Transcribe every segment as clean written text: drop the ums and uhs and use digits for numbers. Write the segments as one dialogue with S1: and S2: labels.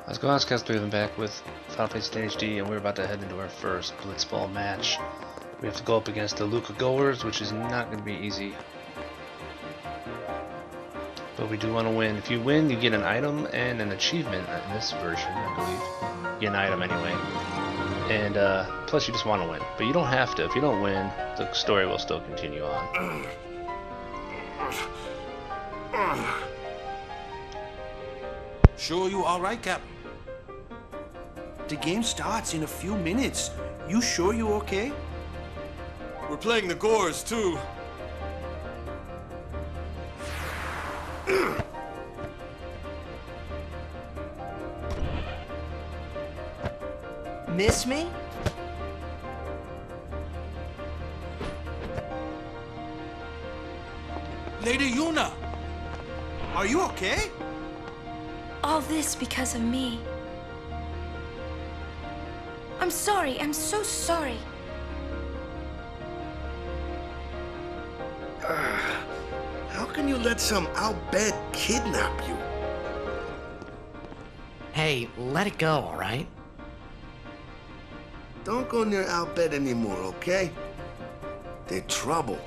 S1: Let's go on, Cast 3 of them back with Final Fantasy HD, and we're about to head into our first Blitzball match. We have to go up against the Luca goers, which is not going to be easy. But we do want to win. If you win, you get an item and an achievement in this version, I believe. You get an item anyway. And plus you just want to win. But you don't have to. If you don't win, the story will still continue on.
S2: Sure you all right, Captain?
S3: The game starts in a few minutes. You sure you okay?
S2: We're playing the Gores, too.
S4: Miss me?
S3: Lady Yuna! Are you okay?
S5: All this because of me. I'm sorry. I'm so sorry.
S6: How can you let some outbed kidnap you?
S4: Hey, let it go, all right?
S6: Don't go near outbed anymore, okay? They're trouble.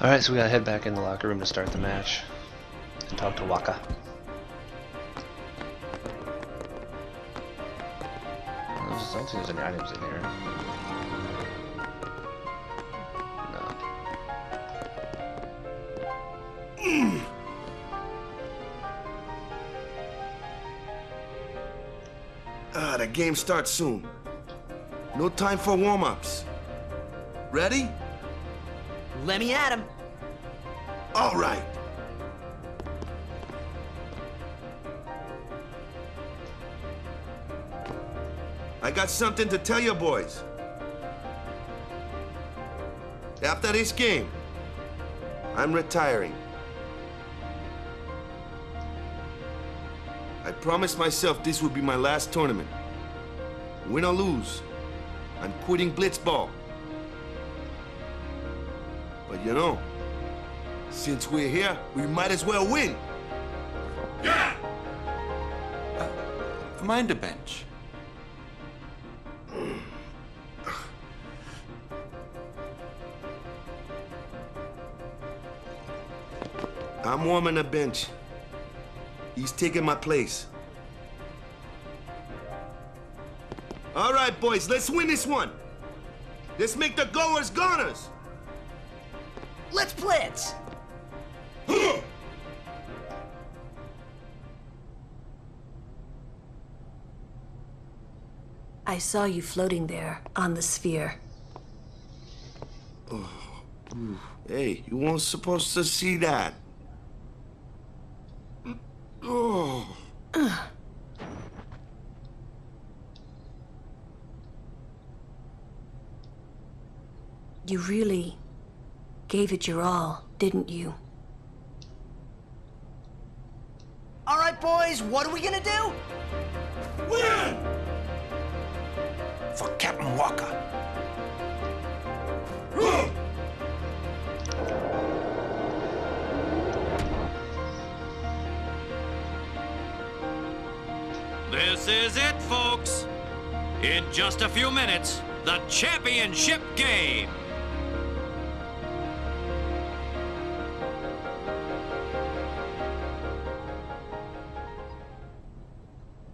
S1: Alright, so we gotta head back in the locker room to start the match. And talk to Wakka. I don't think there's any items in here. No.
S6: The game starts soon. No time for warm-ups. Ready?
S4: Let me at him.
S6: All right. I got something to tell you boys. After this game, I'm retiring. I promised myself this would be my last tournament. Win or lose, I'm quitting Blitzball. But you know, since we're here, we might as well win.
S2: Yeah! Mind a bench.
S6: I'm warming the bench. He's taking my place. All right, boys, let's win this one. Let's make the goers goners.
S4: Let's blitz.
S7: I saw you floating there on the sphere.
S6: Hey, you weren't supposed to see that. Oh.
S7: You really gave it your all, didn't you?
S4: All right, boys, what are we gonna do?
S6: Win!
S3: For Captain Wakka.
S8: This is it, folks. In just a few minutes, the championship game.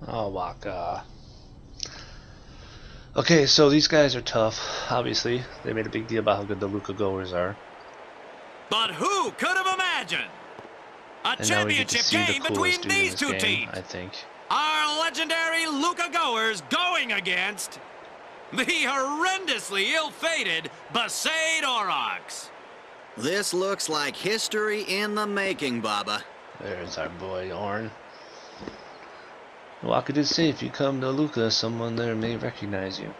S1: Oh, Wakka. Okay, so these guys are tough, obviously. They made a big deal about how good the Luca goers are.
S8: But who could have imagined a
S1: And now we get to
S8: championship
S1: see the
S8: game
S1: coolest
S8: between
S1: dude in
S8: these
S1: this
S8: two
S1: game,
S8: teams?
S1: I think.
S8: Our legendary Luca goers going against the horrendously ill-fated Besaid Aurochs.
S9: This looks like history in the making, Baba.
S1: There's our boy, Auron. Wakka did say if you come to Luca, someone there may recognize you.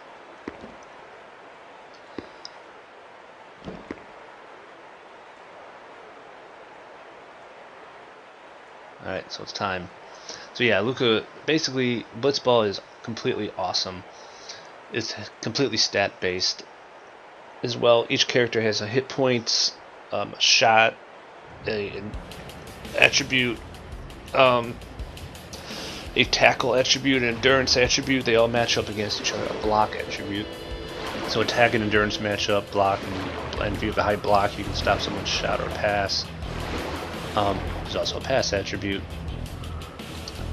S1: Alright, so it's time. So yeah, Luca, basically, Blitzball is completely awesome. It's completely stat based as well. Each character has a hit points, a shot, an attribute, a tackle attribute, an endurance attribute. They all match up against each other. A block attribute. So attack and endurance match up, block, and if you have a high block, you can stop someone's shot or pass. There's also a pass attribute.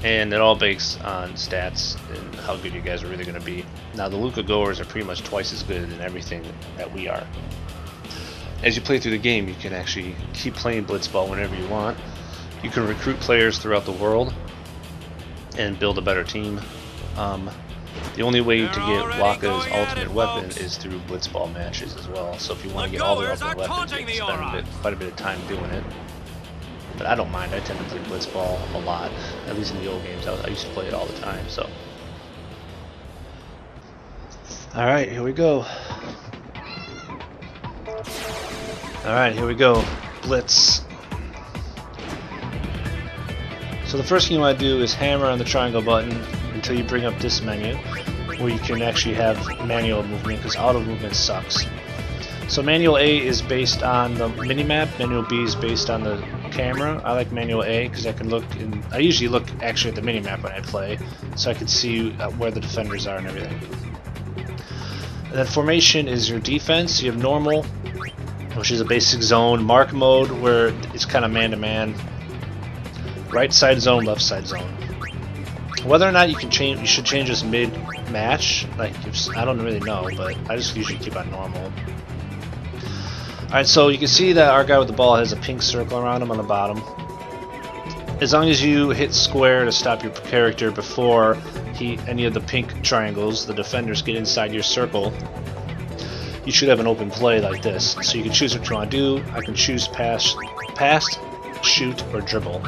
S1: And it all based on stats and how good you guys are really going to be. Now the Luca goers are pretty much twice as good in everything that we are. As you play through the game, you can actually keep playing Blitzball whenever you want. You can recruit players throughout the world and build a better team. The only way to get Wakka's ultimate weapon is through Blitzball matches as well. So if you want to get all the ultimate weapons, you can spend quite a bit of time doing it. But I don't mind. I tend to play Blitzball a lot, at least in the old games. I used to play it all the time. So, all right, here we go. All right, here we go. Blitz. So the first thing you want to do is hammer on the triangle button until you bring up this menu, where you can actually have manual movement, because auto movement sucks. So manual A is based on the minimap, manual B is based on the camera. I like manual A because I can look in, I usually look actually at the minimap when I play, so I can see where the defenders are and everything. And then formation is your defense. You have normal, which is a basic zone, mark mode where it's kind of man-to-man, right side zone, left side zone. Whether or not you can change, you should change this mid-match. Like, I don't really know, but I just usually keep on normal. Alright, so you can see that our guy with the ball has a pink circle around him on the bottom. As long as you hit square to stop your character before any of the pink triangles, the defenders, get inside your circle, you should have an open play like this. So you can choose what you want to do. I can choose pass, shoot, or dribble.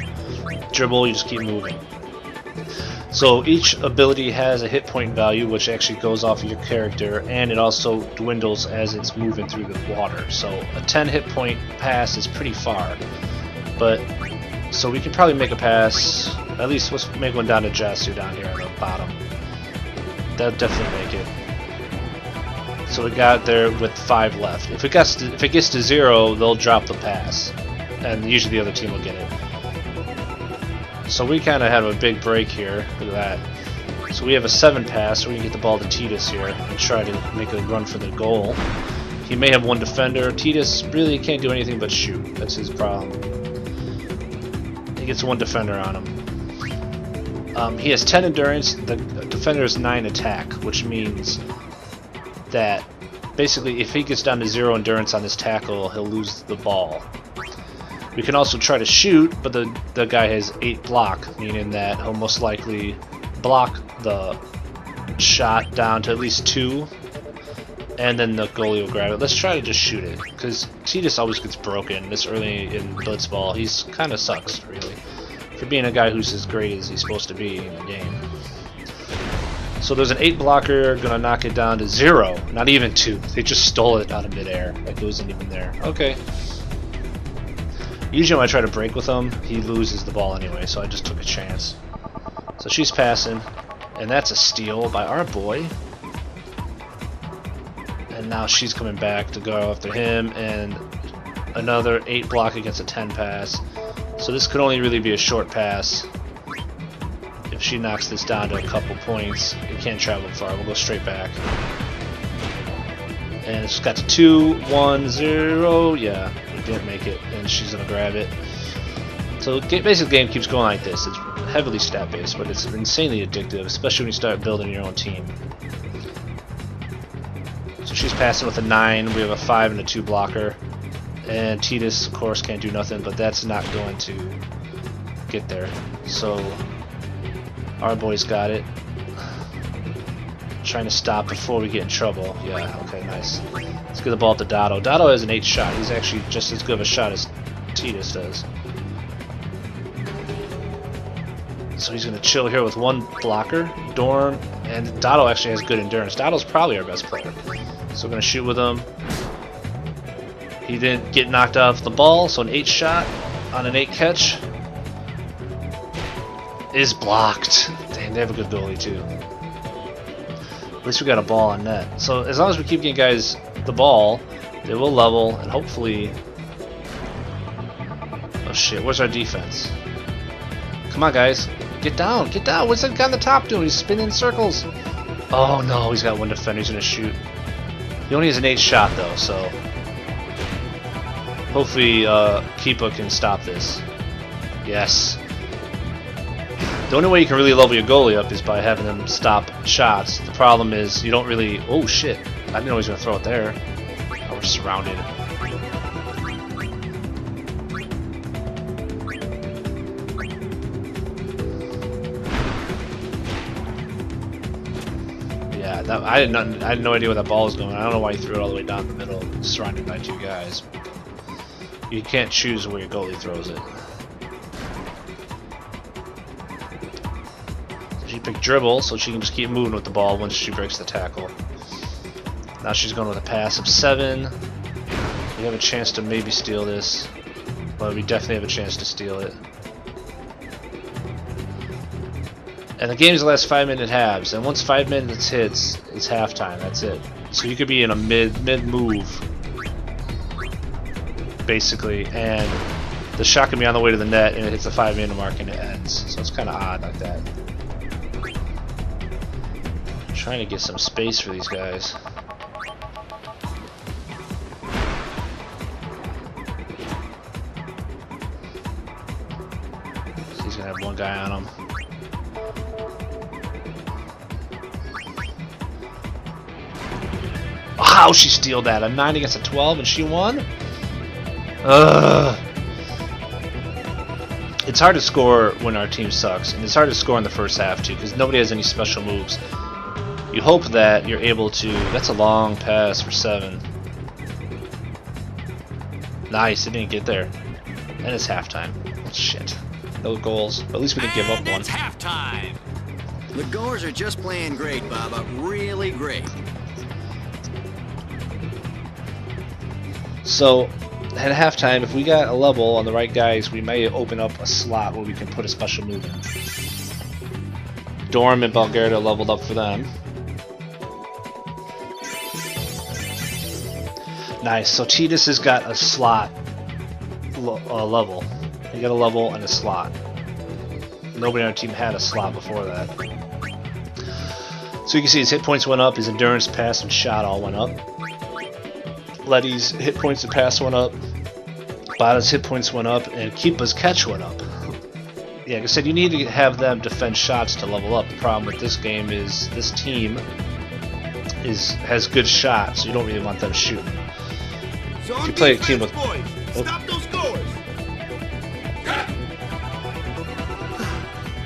S1: Dribble, you just keep moving. So each ability has a hit point value, which actually goes off of your character, and it also dwindles as it's moving through the water. So a 10 hit point pass is pretty far, but so we can probably make a pass. At least let's make one down to Jasu down here at the bottom. That'll definitely make it. So we got there with 5 left. If it gets to 0, they'll drop the pass, and usually the other team will get it. So we kind of have a big break here. Look at that. So we have a 7 pass, so we can get the ball to Tidus here and try to make a run for the goal. He may have 1 defender. Tidus really can't do anything but shoot. That's his problem. He gets 1 defender on him. He has 10 endurance. The defender has 9 attack, which means that basically if he gets down to 0 endurance on this tackle, he'll lose the ball. We can also try to shoot, but the guy has 8 block, meaning that he'll most likely block the shot down to at least 2, and then the goalie will grab it. Let's try to just shoot it, because Tidus always gets broken this early in Blitzball. He's kind of sucks, really, for being a guy who's as great as he's supposed to be in the game. So there's an 8 blocker, gonna knock it down to 0, not even 2. They just stole it out of midair, like it wasn't even there. Okay. Usually when I try to break with him, he loses the ball anyway, so I just took a chance. So she's passing, and that's a steal by our boy. And now she's coming back to go after him, and another 8 block against a 10 pass. So this could only really be a short pass. If she knocks this down to a couple points, it can't travel far. We'll go straight back. And it's got to 2, 1, 0. Yeah, it didn't make it, and she's gonna grab it. So basically, the game keeps going like this. It's heavily stat-based, but it's insanely addictive, especially when you start building your own team. So she's passing with a 9. We have a 5 and a 2 blocker, and Tidus, of course, can't do nothing. But that's not going to get there. So our boys got it. Trying to stop before we get in trouble. Yeah, okay, nice. Let's get the ball to Dado. Dado has an 8 shot. He's actually just as good of a shot as Tidus does. So he's going to chill here with 1 blocker, Dorm, and Dado actually has good endurance. Dado's probably our best player. So we're going to shoot with him. He didn't get knocked off the ball, so an 8 shot on an 8 catch is blocked. Dang, they have a good goalie too. At least we got a ball on net. So as long as we keep getting guys the ball, they will level, and hopefully... Oh shit, where's our defense? Come on, guys. Get down, get down. What's that guy on the top doing? He's spinning in circles. Oh no, he's got one defender. He's gonna shoot. He only has an 8 shot though, so hopefully Keepa can stop this. Yes. The only way you can really level your goalie up is by having them stop shots. The problem is you don't really... Oh shit, I didn't know he was gonna throw it there. Oh, we're surrounded. I had no idea where that ball was going. I don't know why he threw it all the way down the middle, surrounded by 2 guys. You can't choose where your goalie throws it. So she picked dribble, so she can just keep moving with the ball once she breaks the tackle. Now she's going with a pass of 7. We have a chance to maybe steal this. Well, we definitely have a chance to steal it. And the game's the last 5-minute halves, and once 5 minutes hits, it's halftime. That's it. So you could be in a mid move, basically, and the shot can be on the way to the net, and it hits the 5-minute mark and it ends. So it's kind of odd like that. I'm trying to get some space for these guys. So he's gonna have one guy on him. How she steal that? A 9 against a 12 and she won? Ugh. It's hard to score when our team sucks, and it's hard to score in the first half too, because nobody has any special moves. You hope that you're able to... That's a long pass for 7. Nice, it didn't get there. And it's halftime. Shit. No goals, but at least we didn't give up one.
S8: It's halftime.
S9: The Goers are just playing great, Baba. Really great.
S1: So, at halftime, if we got a level on the right guys, we may open up a slot where we can put a special move in. Dorm and Bulgaria leveled up for them. Nice. So Tidus has got a slot level. He got a level and a slot. Nobody on our team had a slot before that. So you can see his hit points went up, his endurance, pass, and shot all went up. Letty's hit points and pass went up. Bada's hit points went up, and Keepa's catch went up. Yeah, like I said, you need to have them defend shots to level up. The problem with this game is this team has good shots, so you don't really want them shooting.
S6: So
S1: if you play a team with...
S6: boys, stop those goals!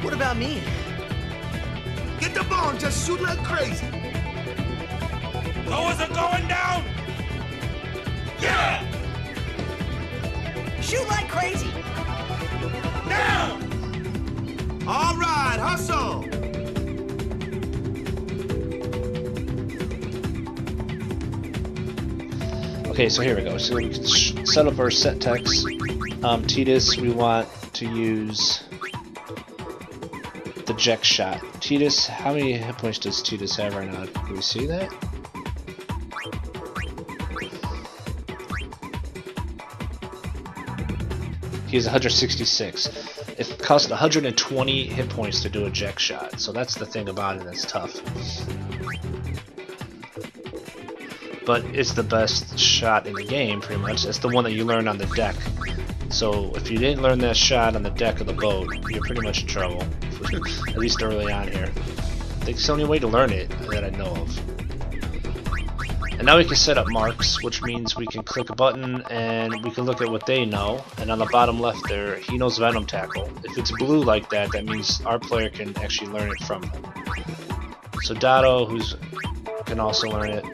S4: What about me?
S6: Get the ball and just shoot like crazy!
S2: Goers are going down! Yeah!
S4: Shoot like crazy!
S2: Now!
S6: All right, hustle!
S1: Okay, so here we go. So we can set up our set text. Tidus, we want to use the Jack shot. Tidus, how many hit points does Tidus have right now? Can we see that? He has 166. It costs 120 hit points to do a Jack shot, so that's the thing about it that's tough. But it's the best shot in the game, pretty much. It's the one that you learn on the deck. So if you didn't learn that shot on the deck of the boat, you're pretty much in trouble. At least early on here. I think it's the only way to learn it that I know of. And now we can set up marks, which means we can click a button and we can look at what they know. And on the bottom left there, he knows Venom Tackle. If it's blue like that, that means our player can actually learn it from them. So Dotto, who's can also learn it.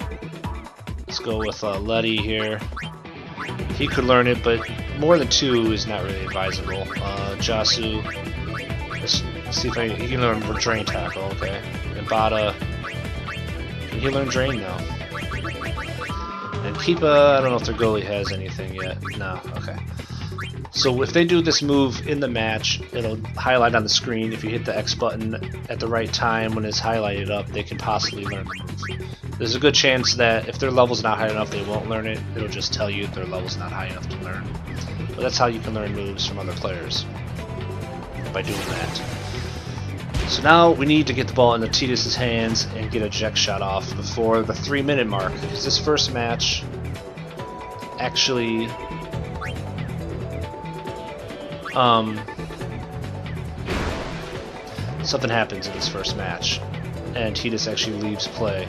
S1: Let's go with Letty here. He could learn it, but more than 2 is not really advisable. Jasu, let's see if he can learn Drain Tackle, okay. And Bada, can he learn Drain now? And Keepa, I don't know if their goalie has anything yet. No, okay. So if they do this move in the match, it'll highlight on the screen. If you hit the X button at the right time when it's highlighted up, they can possibly learn the move. There's a good chance that if their level's not high enough, they won't learn it. It'll just tell you their level's not high enough to learn. But that's how you can learn moves from other players, by doing that. So now we need to get the ball into Tidus' hands and get a eject shot off before the 3-minute mark. Because this first match actually something happens in this first match and Tidus actually leaves play.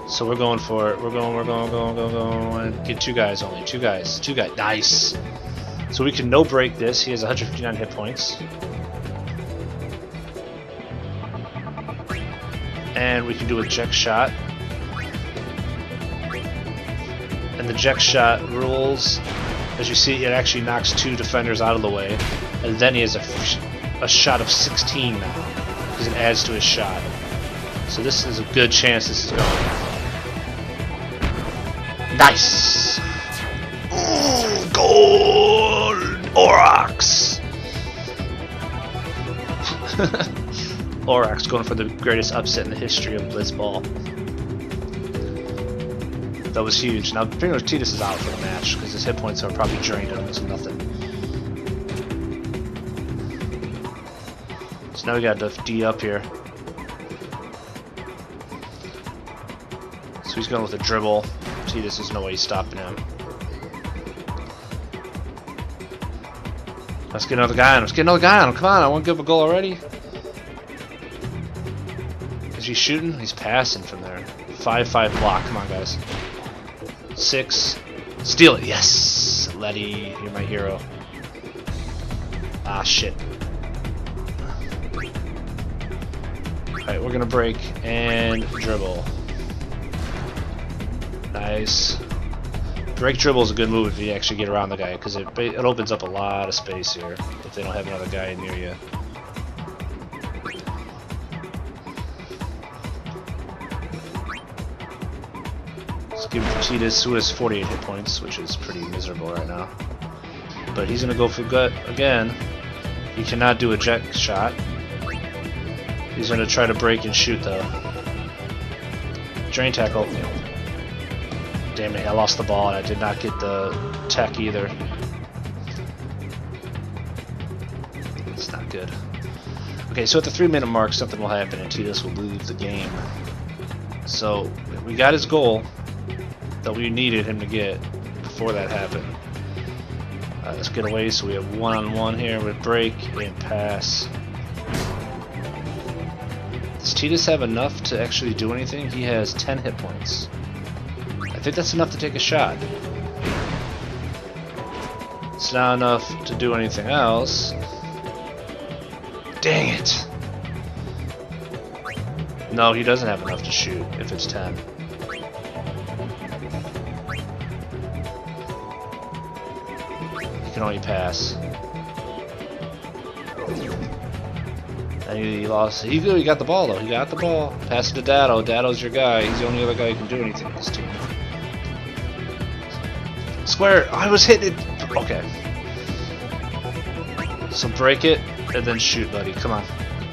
S1: So we're going for it. We're going. Get 2 guys only. 2 guys. Nice. So we can no break this. He has 159 hit points. And we can do a eject shot. And the eject shot rules, as you see, it actually knocks 2 defenders out of the way. And then he has a shot of 16 now, because it adds to his shot. So this is a good chance this is going. Nice! Ooh, gold! Aurox! Aurox going for the greatest upset in the history of Blitzball. That was huge. Now, pretty much Tidus is out for the match because his hit points are probably drained on to nothing. So now we got the D up here. So he's going with a dribble. Tidus, there's no way he's stopping him. Let's get another guy on him. Let's get another guy on him. Come on, I want to give him a goal already. Is he shooting? He's passing from there. 5-5 block. Come on, guys. 6. Steal it. Yes! Letty, you're my hero. Ah, shit. Alright, we're gonna break and dribble. Nice. Break dribble is a good move if you actually get around the guy, because it opens up a lot of space here if they don't have another guy near you. Let's give it to Tidus, who has 48 hit points, which is pretty miserable right now. But he's going to go for gut again. He cannot do a jet shot. He's going to try to break and shoot though. Drain tackle. Damn it, I lost the ball and I did not get the tech either. It's not good. Okay, so at the 3-minute mark something will happen and Tidus will lose the game. So we got his goal that we needed him to get before that happened. Let's get away so we have one-on-one here with break and pass. Does Tidus have enough to actually do anything? He has 10 hit points. I think that's enough to take a shot. It's not enough to do anything else. Dang it! No, he doesn't have enough to shoot if it's 10. He can only pass. And he lost. He got the ball though. He got the ball. Pass it to Dado. Dado's your guy. He's the only other guy who can do anything in this team. Square! I was hitting it! Okay. So break it, and then shoot, buddy. Come on.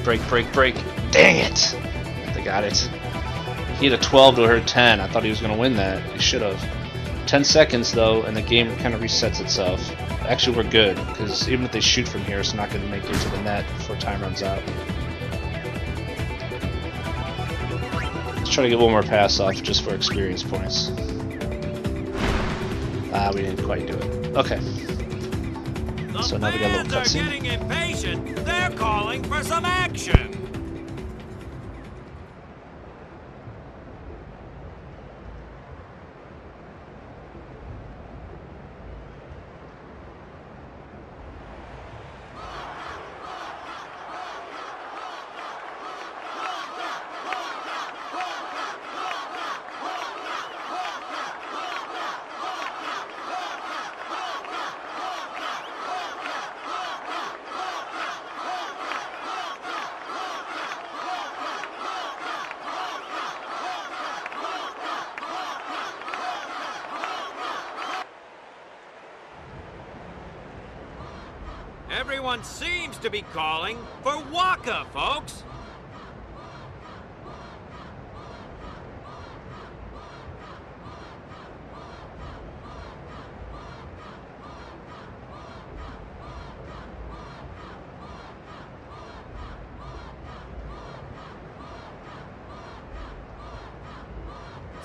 S1: Break, break, break. Dang it! They got it. He had a 12 to her 10. I thought he was going to win that. He should have. 10 seconds, though, and the game kind of resets itself. Actually, we're good, because even if they shoot from here, it's not going to make it to the net before time runs out. Let's try to get one more pass off just for experience points. Ah, we didn't quite do it. Okay. So now we got a little cutscene.
S8: They're getting impatient. They're calling for some action. Everyone seems to be calling for Wakka, folks.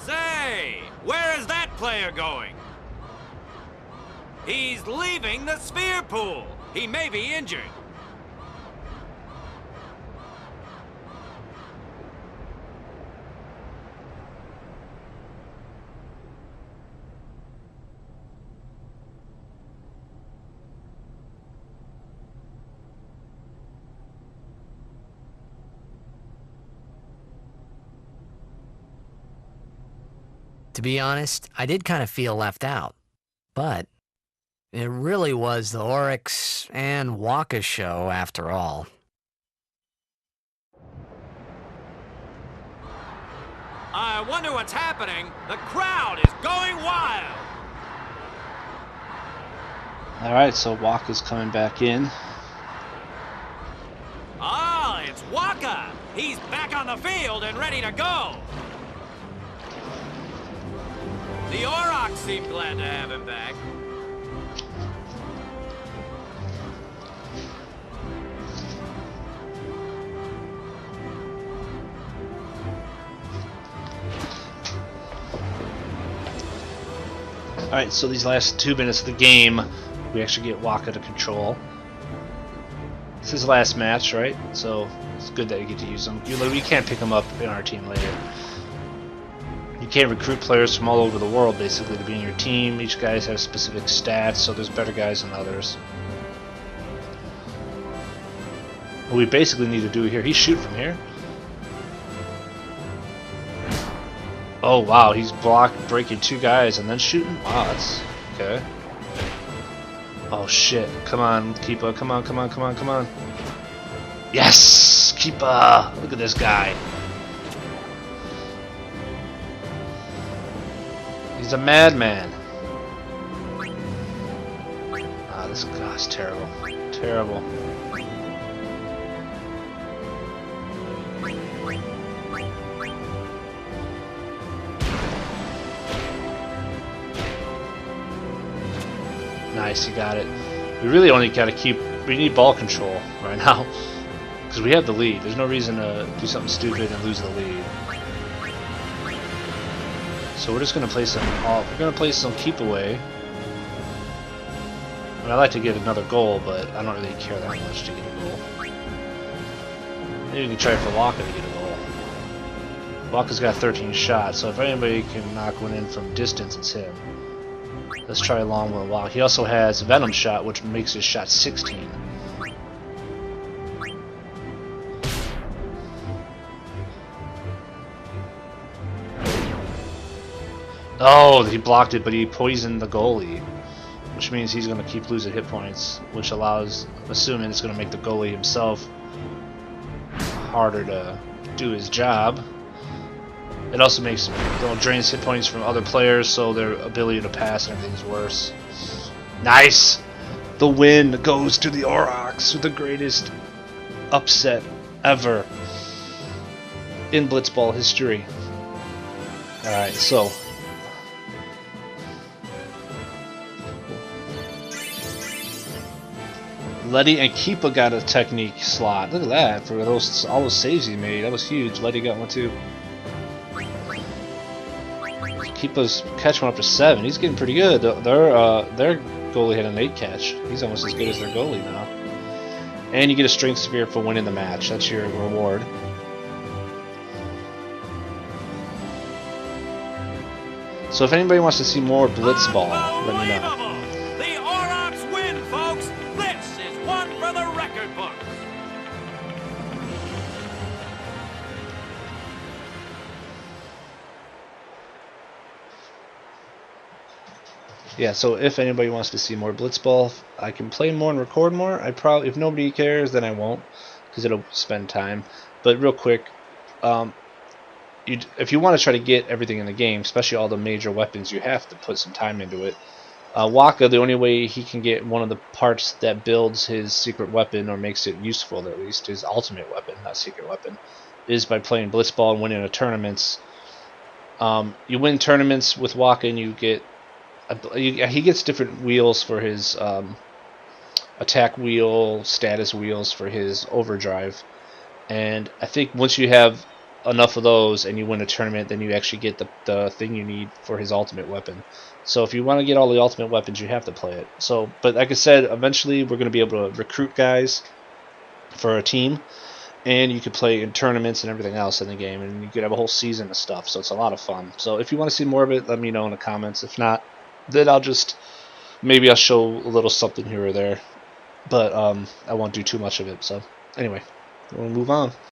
S8: Say, where is that player going? He's leaving the sphere pool. He may be injured.
S10: To be honest, I did kind of feel left out. But it really was the Oryx and Wakka show after all.
S8: I wonder what's happening. The crowd is going wild.
S1: Alright, so Wakka's coming back in.
S8: Ah, it's Wakka. He's back on the field and ready to go. The Aurochs seem glad to have him back.
S1: Alright, so these last 2 minutes of the game, we actually get Wakka to control. This is his last match, right? So it's good that you get to use him. You can't pick him up in our team later. You can't recruit players from all over the world, basically, to be in your team. Each guy has specific stats, so there's better guys than others. What we basically need to do here, he's shooting from here. Oh wow, he's breaking 2 guys and then shooting? Wow, that's okay. Oh shit, come on, Keeper, come on, come on, come on, come on. Yes! Keeper! Look at this guy. He's a madman. Ah, this guy's terrible. Terrible. Nice, you got it. We really only got to keep... We need ball control right now. Because we have the lead. There's no reason to do something stupid and lose the lead. So we're just going to play some... we're going to play some keep away. I mean, I'd like to get another goal, but I don't really care that much to get a goal. Maybe we can try for Wakka to get a goal. Wakka's got 13 shots, so if anybody can knock one in from distance, it's him. Let's try a long one. Wow, he also has Venom Shot, which makes his shot 16. Oh, he blocked it, but he poisoned the goalie, which means he's going to keep losing hit points, which allows, assuming it's going to make the goalie himself harder to do his job. It also makes drains hit points from other players, so their ability to pass and everything's worse. Nice! The win goes to the Aurochs with the greatest upset ever in Blitzball history. Alright, so Letty and Keepa got a technique slot. Look at that, for those all those saves he made. That was huge. Letty got one too. Keepa's catch went up to 7. He's getting pretty good. Their goalie had an 8 catch. He's almost as good as their goalie now. And you get a strength sphere for winning the match. That's your reward. So if anybody wants to see more Blitzball, let me know.
S8: The Aurochs win, folks. This is one for the record books.
S1: Yeah, so if anybody wants to see more Blitzball, I can play more and record more. I probably, if nobody cares, then I won't, because it'll spend time. But real quick, if you want to try to get everything in the game, especially all the major weapons, you have to put some time into it. Wakka, the only way he can get one of the parts that builds his secret weapon, or makes it useful at least, his ultimate weapon, not secret weapon, is by playing Blitzball and winning tournaments. You win tournaments with Wakka, and you get he gets different wheels for his attack wheel, status wheels for his overdrive, and I think once you have enough of those and you win a tournament, then you actually get the thing you need for his ultimate weapon. So if you want to get all the ultimate weapons, you have to play it. So, but like I said, eventually we're going to be able to recruit guys for a team, and you could play in tournaments and everything else in the game, and you could have a whole season of stuff. So it's a lot of fun. So if you want to see more of it, let me know in the comments. If not, then maybe I'll show a little something here or there, but I won't do too much of it. So anyway, we'll move on.